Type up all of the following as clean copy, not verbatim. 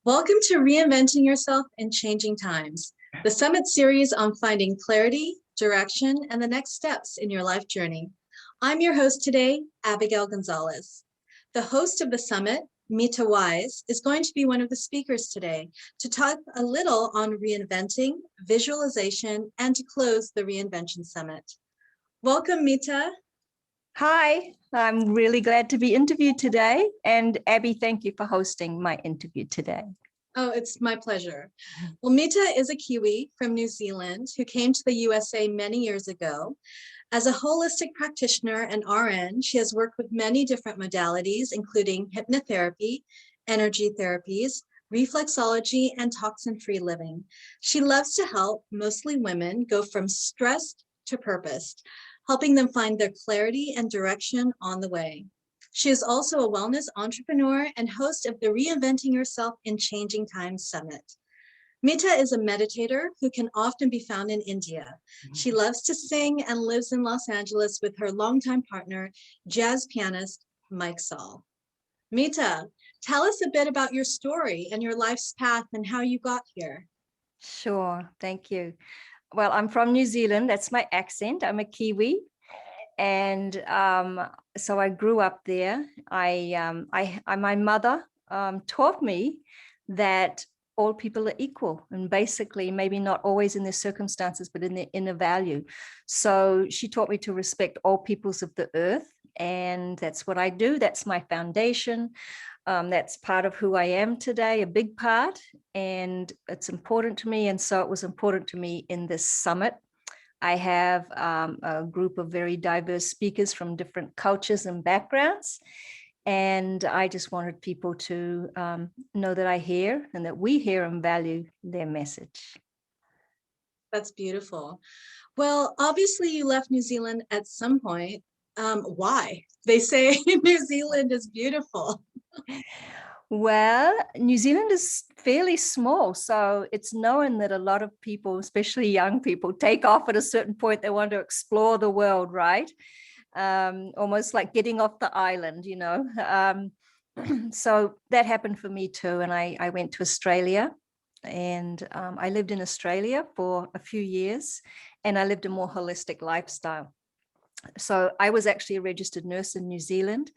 Welcome to Reinventing Yourself in Changing Times, the Summit series on finding clarity, direction, and the next steps in your life journey. I'm your host today, Abigail Gonzalez. The host of the Summit, Mitta, is going to be one of the speakers today to talk a little on reinventing, visualization, and to close the Reinvention Summit. Welcome, Mitta. Hi, I'm really glad to be interviewed today. And Abby, thank you for hosting my interview today. Oh, it's my pleasure. Well, Mitta is a Kiwi from New Zealand who came to the USA many years ago. As a holistic practitioner and RN, she has worked with many different modalities, including hypnotherapy, energy therapies, reflexology, and toxin-free living. She loves to help mostly women go from stressed to purposed, helping them find their clarity and direction on the way. She is also a wellness entrepreneur and host of the Reinventing Yourself in Changing Times Summit. Mitta is a meditator who can often be found in India. She loves to sing and lives in Los Angeles with her longtime partner, jazz pianist, Mike Saul. Mitta, tell us a bit about your story and your life's path and how you got here. Sure, thank you. Well, I'm from New Zealand. That's my accent. I'm a Kiwi. And so I grew up there. My mother taught me that all people are equal, and basically maybe not always in their circumstances, but in their inner value. So she taught me to respect all peoples of the earth. And that's what I do. That's my foundation. That's part of who I am today, a big part, and it's important to me. And so it was important to me in this summit. I have a group of very diverse speakers from different cultures and backgrounds. And I just wanted people to know that I hear and that we hear and value their message. That's beautiful. Well, obviously you left New Zealand at some point. Why? They say New Zealand is beautiful. Well, New Zealand is fairly small, so it's known that a lot of people, especially young people, take off at a certain point. They want to explore the world, right? Almost like getting off the island, you know. So that happened for me too. And I went to Australia, and I lived in Australia for a few years, and I lived a more holistic lifestyle. So I was actually a registered nurse in New Zealand.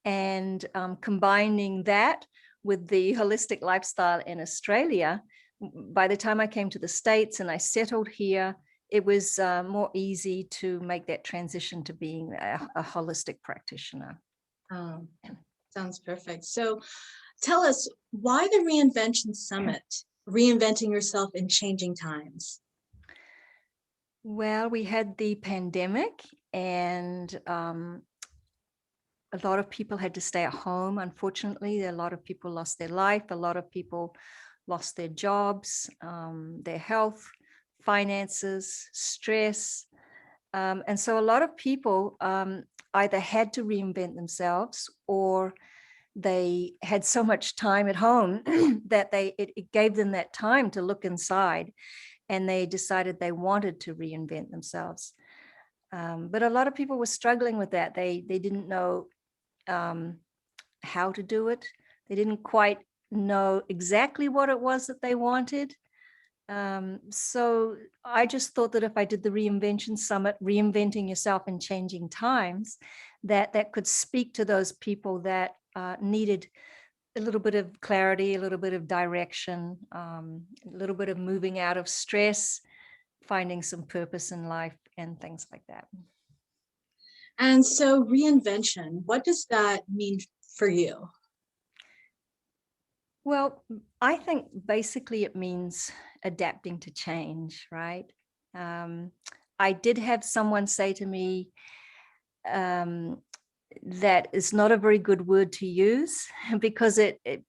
And combining that with the holistic lifestyle in Australia, by the time I came to the States and I settled here, it was more easy to make that transition to being a holistic practitioner. Oh, sounds perfect. So tell us, why the Reinvention Summit, Reinventing Yourself in Changing Times? Well, we had the pandemic, and a lot of people had to stay at home. Unfortunately, a lot of people lost their life. A lot of people lost their jobs, their health, finances, stress. And so a lot of people either had to reinvent themselves, or they had so much time at home that it gave them that time to look inside, and they decided they wanted to reinvent themselves. But a lot of people were struggling with that. They didn't know how to do it. They didn't quite know exactly what it was that they wanted. So I just thought that if I did the Reinvention Summit, Reinventing Yourself in Changing Times, that could speak to those people that needed a little bit of clarity, a little bit of direction, a little bit of moving out of stress, finding some purpose in life, and things like that. And so reinvention, what does that mean for you? Well, I think basically it means adapting to change, right? I did have someone say to me that it's not a very good word to use, because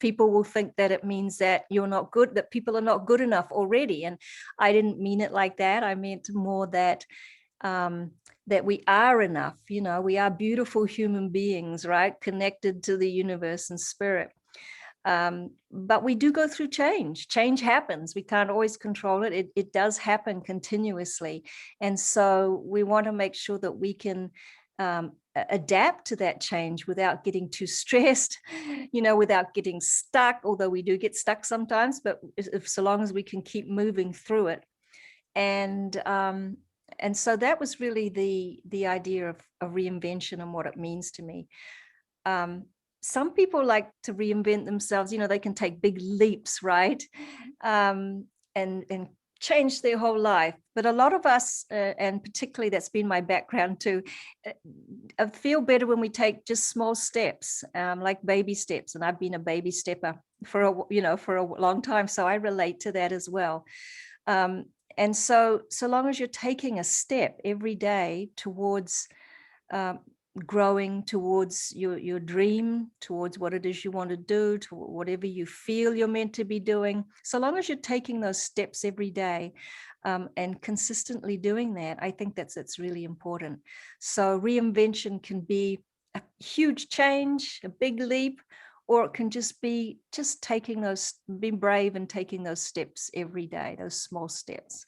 people will think that it means that you're not good, that people are not good enough already. And I didn't mean it like that. I meant more that that we are enough. You know, we are beautiful human beings, right? Connected to the universe and spirit. But we do go through change. Change happens. We can't always control it. It does happen continuously. And so we want to make sure that we can adapt to that change without getting too stressed, without getting stuck, although we do get stuck sometimes, but so long as we can keep moving through it. And so that was really the idea of reinvention and what it means to me. Some people like to reinvent themselves, they can take big leaps, right? And change their whole life. But a lot of us, and particularly that's been my background too, feel better when we take just small steps, like baby steps. And I've been a baby stepper for a long time, so I relate to that as well. And so long as you're taking a step every day towards growing towards your dream, towards what it is you want to do, to whatever you feel you're meant to be doing, so long as you're taking those steps every day and consistently doing that, I think that's really important. So reinvention can be a huge change, a big leap, or it can just be being brave and taking those steps every day, those small steps.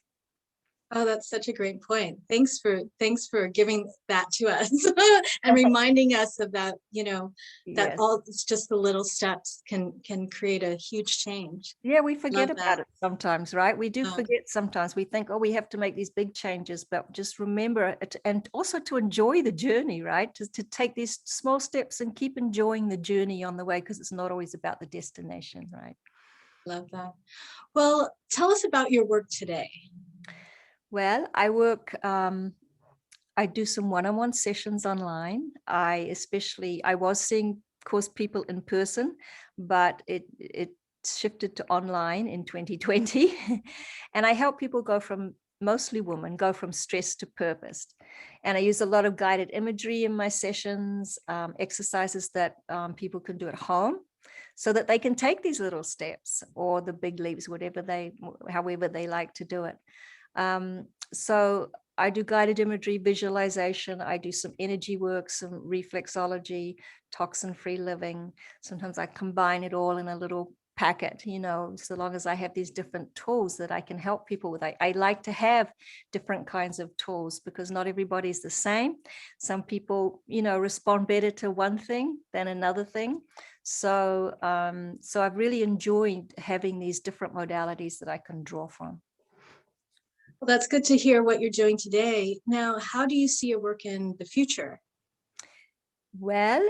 Oh, that's such a great point. Thanks for giving that to us and reminding us of that, that Yes. all it's just the little steps can create a huge change. Yeah, we forget Love about that. it sometimes, right? We do forget sometimes. We think, oh, we have to make these big changes, but just remember it, and also to enjoy the journey, right? To take these small steps and keep enjoying the journey on the way, because it's not always about the destination, right? Love that. Well, tell us about your work today. Well, I do some one-on-one sessions online. I was seeing, of course, people in person, but it shifted to online in 2020. And I help people mostly women, go from stress to purpose. And I use a lot of guided imagery in my sessions, exercises that people can do at home, so that they can take these little steps or the big leaps, however they like to do it. So I do guided imagery, visualization. I do some energy work, some reflexology, toxin-free living. Sometimes I combine it all in a little packet, so long as I have these different tools that I can help people with. I like to have different kinds of tools because not everybody's the same. Some people, respond better to one thing than another thing. So I've really enjoyed having these different modalities that I can draw from. Well, that's good to hear what you're doing today. Now, how do you see your work in the future? Well,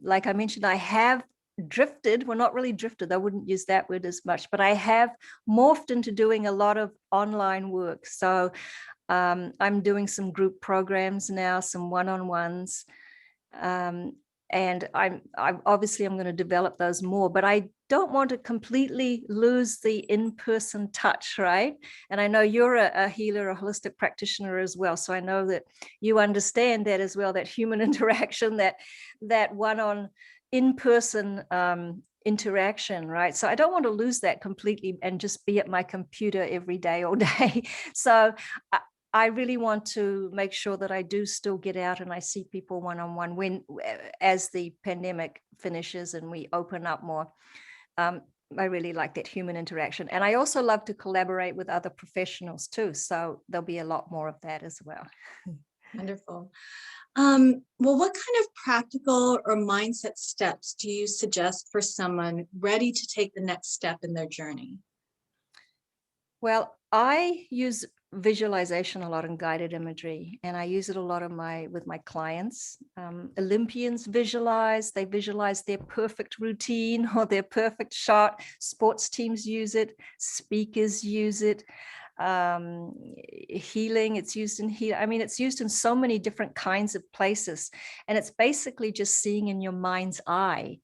like I mentioned, I have drifted. Well, not really drifted. I wouldn't use that word as much, but I have morphed into doing a lot of online work. So I'm doing some group programs now, some one-on-ones. And I'm going to develop those more, but I don't want to completely lose the in-person touch, right? And I know you're a healer, a holistic practitioner as well, so I know that you understand that as well, that human interaction, that one-on in-person interaction, right? So I don't want to lose that completely and just be at my computer every day, all day. So I really want to make sure that I do still get out and I see people one-on-one as the pandemic finishes and we open up more. I really like that human interaction. And I also love to collaborate with other professionals too. So there'll be a lot more of that as well. Wonderful. Well, what kind of practical or mindset steps do you suggest for someone ready to take the next step in their journey? Well, I use visualization a lot in guided imagery, and I use it a lot with my clients. Olympians visualize their perfect routine or their perfect shot. Sports teams use it, speakers use it. Healing, it's used in healing. I mean, it's used in so many different kinds of places, and it's basically just seeing in your mind's eye,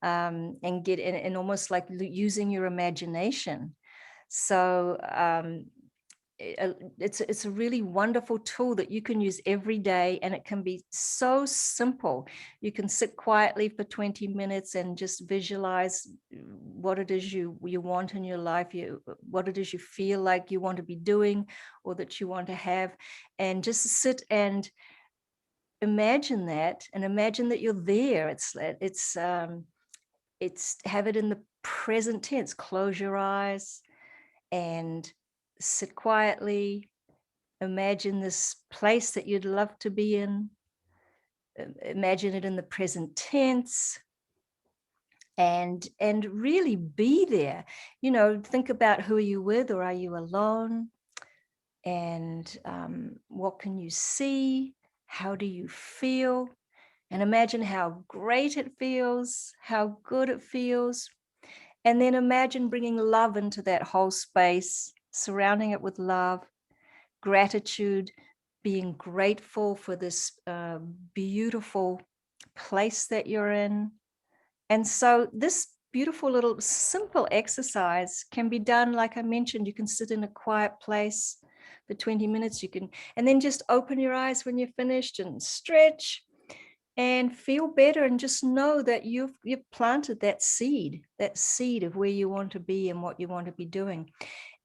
and almost like using your imagination. So it's a really wonderful tool that you can use every day, and it can be so simple. You can sit quietly for 20 minutes and just visualize what it is you want in your life, what it is you feel like you want to be doing or that you want to have, and just sit and imagine that, and imagine that you're there. It's have it in the present tense. Close your eyes and sit quietly. Imagine this place that you'd love to be in. imagine it in the present tense, and really be there. Think about, who are you with, or are you alone? And what can you see? How do you feel? And imagine how great it feels, how good it feels. And then imagine bringing love into that whole space, surrounding it with love, gratitude, being grateful for this beautiful place that you're in. And so this beautiful little simple exercise can be done, like I mentioned. You can sit in a quiet place for 20 minutes. And then just open your eyes when you're finished and stretch and feel better, and just know that you've planted that seed of where you want to be and what you want to be doing.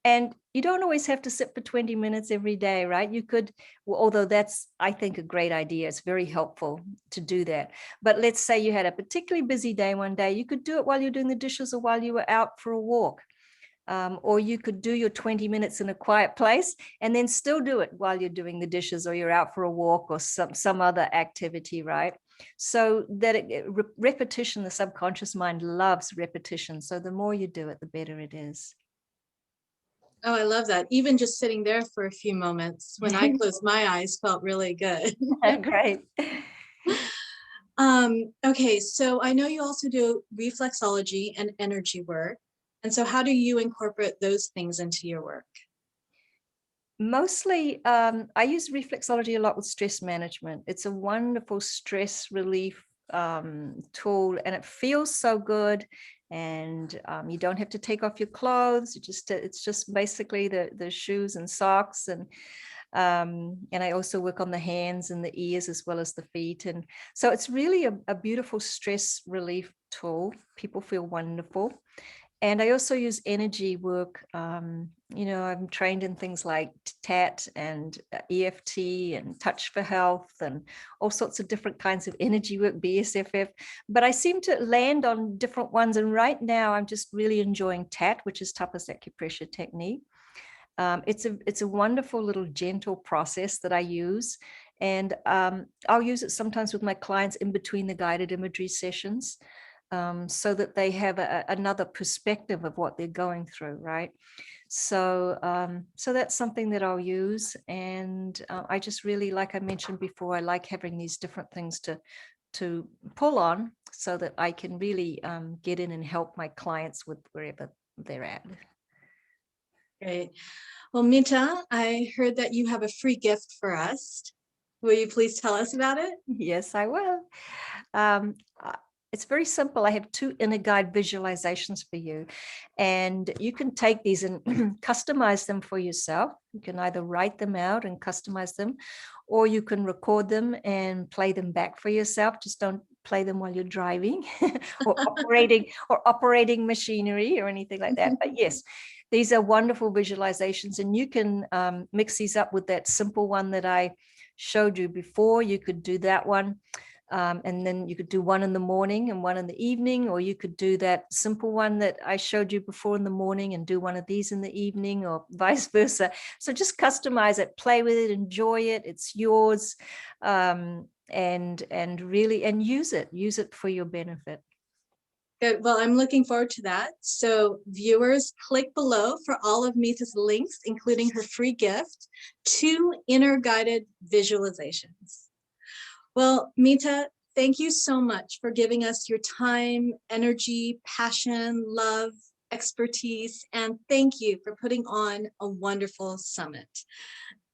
And you don't always have to sit for 20 minutes every day, right? You could, although that's, I think, a great idea. It's very helpful to do that. But let's say you had a particularly busy day one day. You could do it while you're doing the dishes or while you were out for a walk. Or you could do your 20 minutes in a quiet place and then still do it while you're doing the dishes, or you're out for a walk, or some other activity, right? So that repetition, the subconscious mind loves repetition. So the more you do it, the better it is. Oh, I love that. Even just sitting there for a few moments when I closed my eyes felt really good. Great. Okay, so I know you also do reflexology and energy work. And so how do you incorporate those things into your work? Mostly, I use reflexology a lot with stress management. It's a wonderful stress relief tool, and it feels so good. And you don't have to take off your clothes. It's just basically the shoes and socks, and I also work on the hands and the ears as well as the feet. And so it's really a beautiful stress relief tool. People feel wonderful. And I also use energy work. I'm trained in things like TAT and EFT and Touch for Health and all sorts of different kinds of energy work, BSFF. But I seem to land on different ones. And right now, I'm just really enjoying TAT, which is Tapas Acupressure Technique. It's a wonderful little gentle process that I use. And I'll use it sometimes with my clients in between the guided imagery sessions. So that they have another perspective of what they're going through, right? So that's something that I'll use. And I just really, like I mentioned before, I like having these different things to pull on so that I can really get in and help my clients with wherever they're at. Great. Well, Mitta, I heard that you have a free gift for us. Will you please tell us about it? Yes, I will. It's very simple. I have 2 inner guide visualizations for you, and you can take these and customize them for yourself. You can either write them out and customize them, or you can record them and play them back for yourself. Just don't play them while you're driving or operating machinery or anything like that. But yes, these are wonderful visualizations, and you can mix these up with that simple one that I showed you before. You could do that one. And then you could do one in the morning and one in the evening, or you could do that simple one that I showed you before in the morning and do one of these in the evening, or vice versa. So just customize it, play with it, enjoy it. It's yours, and really, and use it for your benefit. Good. Well, I'm looking forward to that. So viewers, click below for all of Mitta's links, including her free gift, 2 inner guided visualizations. Well, Mitta, thank you so much for giving us your time, energy, passion, love, expertise, and thank you for putting on a wonderful summit.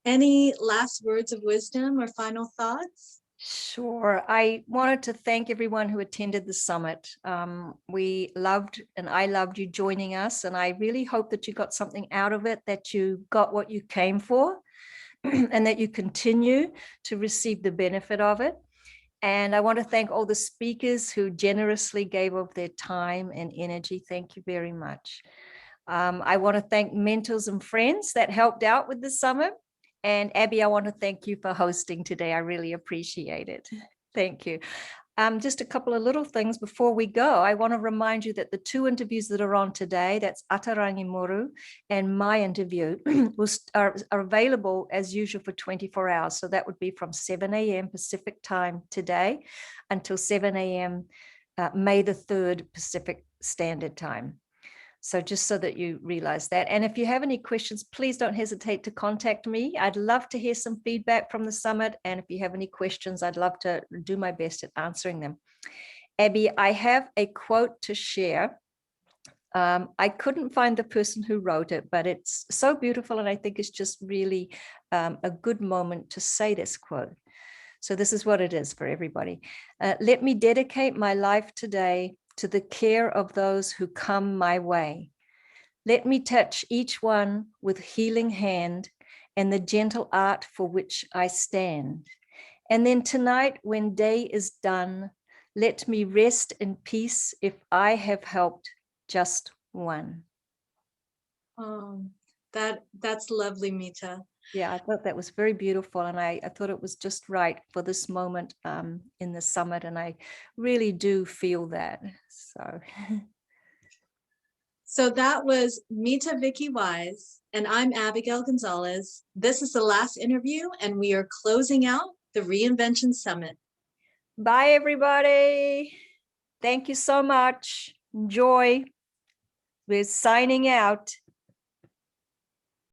Any last words of wisdom or final thoughts? Sure. I wanted to thank everyone who attended the summit. We loved, and I loved you joining us, and I really hope that you got something out of it, that you got what you came for, and that you continue to receive the benefit of it. And I want to thank all the speakers who generously gave of their time and energy. Thank you very much. I want to thank mentors and friends that helped out with the summit. And Abby, I want to thank you for hosting today. I really appreciate it. Thank you. Just a couple of little things before we go. I want to remind you that the 2 interviews that are on today, that's Atarangi Moru and my interview, are available as usual for 24 hours. So that would be from 7 a.m. Pacific time today until 7 a.m. May the 3rd Pacific Standard Time. So just so that you realize that. And if you have any questions, please don't hesitate to contact me. I'd love to hear some feedback from the summit. And if you have any questions, I'd love to do my best at answering them. Abby, I have a quote to share. I couldn't find the person who wrote it, but it's so beautiful. And I think it's just really a good moment to say this quote. So this is what it is for everybody. Let me dedicate my life today to the care of those who come my way. Let me touch each one with healing hand and the gentle art for which I stand. And then tonight, when day is done, let me rest in peace if I have helped just one. That's lovely, Mitta. Yeah, I thought that was very beautiful. And I thought it was just right for this moment in the summit. And I really do feel that. So that was Mitta Vicki Wise, and I'm Abigail Gonzalez. This is the last interview, and we are closing out the ReInvention Summit. Bye, everybody. Thank you so much. Enjoy. We're signing out.